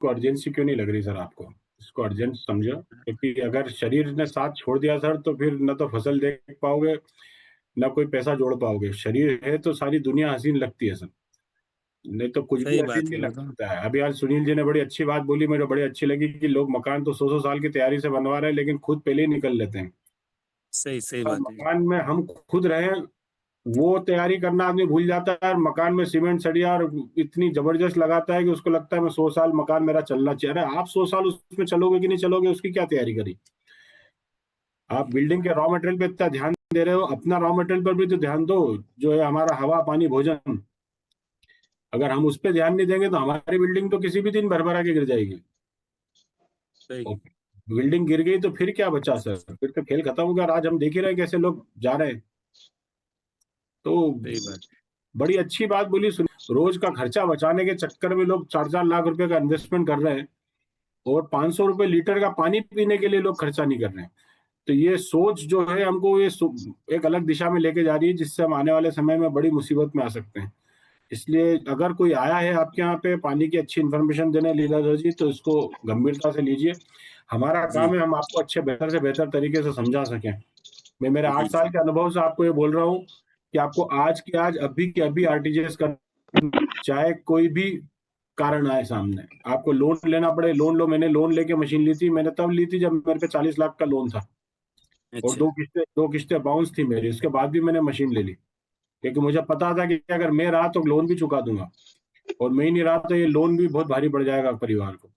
इसको अर्जेंसी क्यों नहीं लग रही सर आपको? इसको अर्जेंट समझो, क्योंकि अगर शरीर ने साथ छोड़ दिया सर, तो फिर न तो फसल देख पाओगे, ना कोई पैसा जोड़ पाओगे। शरीर है तो सारी दुनिया हसीन लगती है सर, नहीं तो कुछ भी सही हसीन बात नहीं है वो तो। लगता है। अभी आज सुनील जी ने बड़ी अच्छी बात बोली, मुझे बड़ी अच्छी लगी कि लोग मकान तो 100-100 साल की तैयारी से बनवा रहे हैं, लेकिन खुद पहले ही निकल लेते हैं। सही और बात है। मकान में हम खुद रहें, वो तैयारी करना आदमी भूल जाता है, और मकान में सीमेंट सरिया और इतनी जबरदस्त लगाता है कि उसको लगता है मैं 100 साल मकान मेरा चलना चाहिए। अरे आप 100 साल उसमें चलोगे कि नहीं चलोगे, उसकी क्या तैयारी करी? आप बिल्डिंग के रॉ मटेरियल पे इतना ध्यान दे रहे हो, अपना रॉ मटेरियल पर भी तो ध्यान दो, जो है हमारा हवा पानी भोजन। अगर हम उस पर ध्यान नहीं देंगे तो हमारी बिल्डिंग तो किसी भी दिन भरभरा के गिर जाएगी। सही। और बिल्डिंग गिर गई तो फिर क्या बचा सर? फिर तो खेल खत्म हो गया। और आज हम देख ही रहे हैं कैसे लोग जा रहे हैं। तो सही बात। बड़ी अच्छी बात बोली सुन। रोज का खर्चा बचाने के चक्कर में लोग 4-4 लाख रुपए का इन्वेस्टमेंट कर रहे हैं, और 500 रुपए लीटर का पानी पीने के लिए लोग खर्चा नहीं कर रहे हैं। तो ये सोच जो है हमको एक अलग दिशा में लेके जा रही है, जिससे हम आने वाले समय में बड़ी मुसीबत में आ सकते हैं। इसलिए अगर कोई आया है आपके यहाँ पे पानी की अच्छी इन्फॉर्मेशन देने लीलाधर जी, तो इसको गंभीरता से लीजिए। हमारा जी काम है हम आपको अच्छे बेहतर से बेहतर तरीके से समझा सकें। मैं मेरे 8 जी साल जी। के अनुभव से आपको ये बोल रहा हूँ कि आपको आज की आज, अभी की अभी आरटीजीएस कर, चाहे कोई भी कारण आए सामने। आपको लोन लेना पड़े, लोन लो। मैंने लोन लेके मशीन ली थी, मैंने तब ली थी जब मेरे पे 40 लाख का लोन था, और अच्छा। 2 किस्तें बाउंस थी मेरी। उसके बाद भी मैंने मशीन ले ली, क्योंकि मुझे पता था कि अगर मैं रहा तो लोन भी चुका दूंगा, और मैं ही नहीं रहा तो ये लोन भी बहुत भारी पड़ जाएगा परिवार को।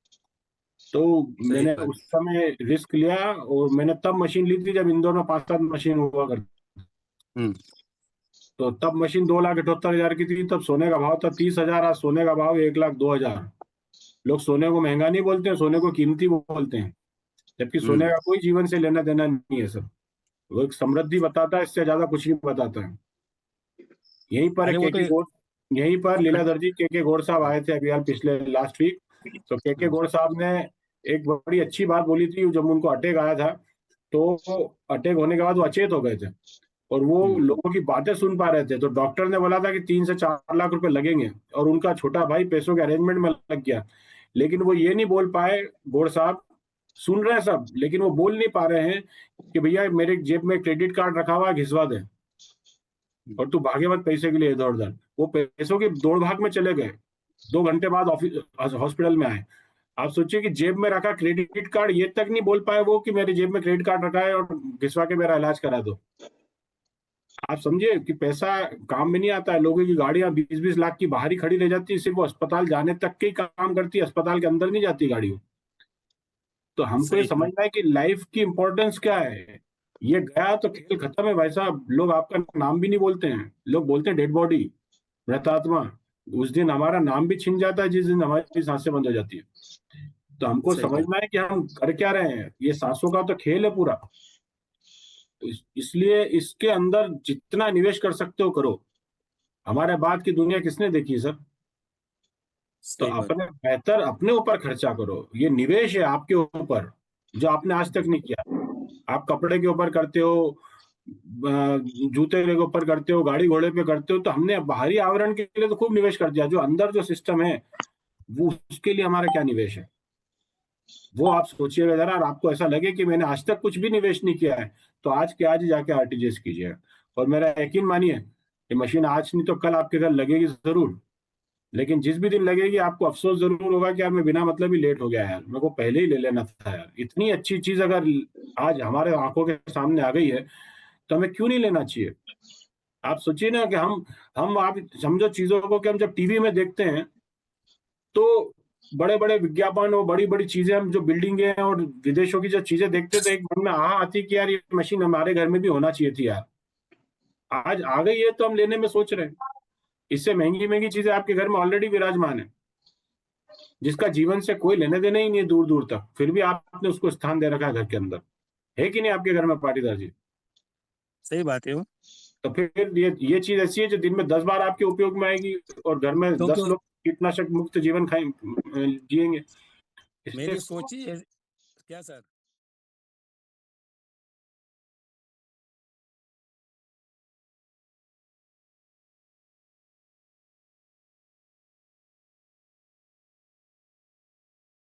तो सही मैंने बात। उस समय रिस्क लिया, और मैंने तब मशीन ली थी जब इंदौर में 5-7 मशीन हुआ करती। हम्म। तो तब मशीन 2,78,000 की थी, तब सोने का भाव था 30,000। आज सोने का भाव 1,02,000। लोग सोने को महंगा नहीं बोलते हैं, सोने को कीमती बोलते हैं, जबकि सोने हम्म। का कोई जीवन से लेना देना नहीं है सर। वो एक समृद्धि बताता है, इससे ज्यादा कुछ नहीं बताता है। यहीं पर अरे वो के तो के गौड़ यहीं पर अ- लीलाधर जी के गौड़ साहब आए थे अभी हाल पिछले लास्ट वीक। तो के हाँ। गौड़ साहब ने एक बड़ी अच्छी बात बोली थी जब उनको अटैक आया था। तो अटैक होने के बाद वो अचेत हो गए थे, और वो हम्म। लोगों की बातें सुन पा रहे थे। तो डॉक्टर ने बोला था कि 3 से 4 लाख रुपए लगेंगे, और उनका छोटा भाई पैसों के अरेंजमेंट में लग गया। लेकिन वो ये नहीं बोल पाए, गौड़ साहब सुन रहे हैं सब, लेकिन वो बोल नहीं पा रहे हैं कि भैया मेरे जेब में क्रेडिट कार्ड रखा हुआ है, घिसवा दे, और तू भागे मत पैसे के लिए इधर उधर। वो पैसों की दौड़ भाग में चले गए, 2 घंटे बाद ऑफिस हॉस्पिटल में आए। आप सोचिए कि जेब में रखा क्रेडिट कार्ड, ये तक नहीं बोल पाए वो कि मेरे जेब में क्रेडिट कार्ड रखा है और घिसवा के मेरा इलाज करा दो। आप समझिए कि पैसा काम में नहीं आता है। लोगों की गाड़ियां 20-20 लाख की बाहर ही खड़ी रह जाती है, सिर्फ वो अस्पताल जाने तक के ही काम करती है, अस्पताल के अंदर नहीं जाती गाड़ी। तो हमको ये सही है। समझना है कि लाइफ की इंपॉर्टेंस क्या है। ये गया तो खेल खत्म है भाई साहब। लोग आपका नाम भी नहीं बोलते हैं, लोग बोलते हैं डेड बॉडी, मृतात्मा। उस दिन हमारा नाम भी छिन जाता है जिस दिन हमारी सांसें बंद हो जाती है। तो हमको सही बात। समझना है कि हम कर क्या रहे हैं। ये सांसों का तो खेल है पूरा। तो इसलिए इसके अंदर जितना निवेश कर सकते हो करो। हमारे बाद की दुनिया किसने देखी है सर? तो सही बात। अपने बेहतर अपने ऊपर खर्चा करो। ये निवेश है आपके ऊपर, जो आपने आज तक नहीं किया। आप कपड़े के ऊपर करते हो, जूते के ऊपर करते हो, गाड़ी घोड़े पे करते हो। तो हमने बाहरी आवरण के लिए तो खूब निवेश कर दिया, जो अंदर जो सिस्टम है वो, उसके लिए हमारा क्या निवेश है, वो आप सोचिएगा जरा। और आपको ऐसा लगे कि मैंने आज तक कुछ भी निवेश नहीं किया है, तो आज के आज ही जाके आरटीजीएस कीजिए। और मेरा यकीन मानिए, ये मशीन आज नहीं तो कल आपके घर लगेगी जरूर। लेकिन जिस भी दिन लगेगी आपको अफसोस जरूर होगा कि यार मैं बिना मतलब ही लेट हो गया यार, मेरे को पहले ही ले लेना था यार। इतनी अच्छी चीज अगर आज हमारे आंखों के सामने आ गई है, तो हमें क्यों नहीं लेना चाहिए? आप सोचिए ना कि हम आप समझो चीजों को कि हम जब टीवी में देखते हैं, तो बड़े बड़े विज्ञापन और बड़ी बड़ी चीजें, हम जो बिल्डिंगे हैं और विदेशों की जो चीजें देखते तो एक मन में आती कि यार ये मशीन हमारे घर में भी होना चाहिए थी यार। आज आ गई है तो हम लेने में सोच रहे हैं। इससे महंगी महंगी चीजें आपके घर में ऑलरेडी विराजमान है, जिसका जीवन से कोई लेने देने ही नहीं है दूर दूर तक, फिर भी आपने उसको स्थान दे रखा है घर के अंदर। है कि नहीं आपके घर में पाटीदार जी? सही बात है वो। तो फिर ये चीज ऐसी है जो दिन में 10 बार आपके उपयोग में आएगी, और घर में क्योंकि 10 लोग कीटनाशक मुक्त जीवन खाए जिएंगे। इसलिए मैंने सोची है। क्या सर?